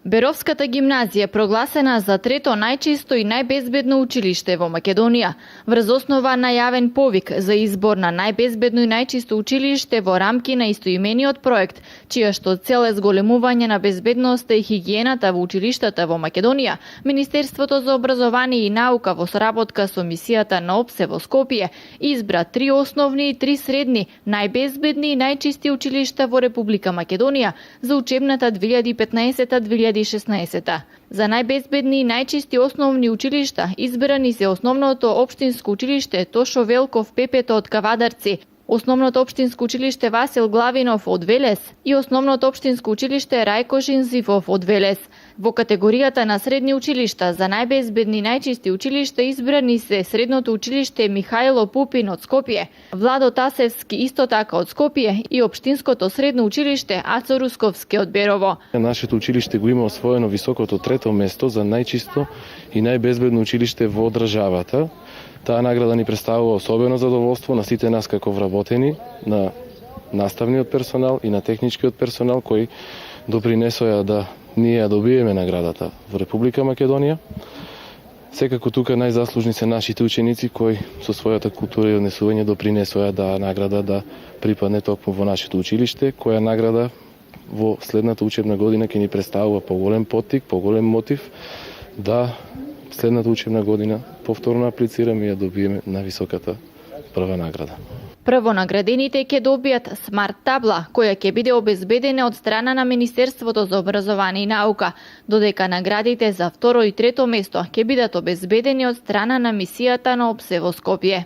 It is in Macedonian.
Беровската гимназија прогласена за трето најчисто и најбезбедно училиште во Македонија. Врз основа на јавен повик за избор на најбезбедно и најчисто училиште во рамки на истоимениот проект, чија што цел е зголемување на безбедноста и хигиената во училиштата во Македонија, Министерството за образование и наука во соработка со мисијата на ОПСЕ во Скопје избра 3 основни и 3 средни најбезбедни и најчисти училишта во Република Македонија за учебната 2015-2016. За најбезбедни и најчисти основни училишта избрани се Основното општинско училиште Тошо Велков Пепето од Кавадарци, Основното општинско училиште Васил Главинов од Велес и Основното општинско училиште Рајко Шинзивов од Велес. Во категоријата на средни училишта за најбезбедни и најчисти училишта избрани се Средното училиште Михајло Пупин од Скопје, Владо Тасевски исто така од Скопје и Општинското средно училиште Ацо Русковски од Берово. Нашето училиште го има освоено високото трето место за најчисто и најбезбедно училиште во државата. Таа награда ни представува особено задоволство на сите нас како вработени, на наставниот персонал и на техничкиот персонал кои допринесоа да ние ја добиеме наградата во Република Македонија. Секако тука најзаслужни се нашите ученици кои со својата култура и однесување допринесоа да награда да припадне токму во нашето училиште, која награда во следната учебна година ќе ни представува поголем поттик, поголем мотив да следната учебна година повторно аплицираме и ја добиеме највисоката прва награда. Прво наградените ќе добијат смарт табла, која ќе биде обезбедена од страна на Министерството за образование и наука, додека наградите за второ и трето место ќе бидат обезбедени од страна на мисијата на ОПСЕ во Скопје.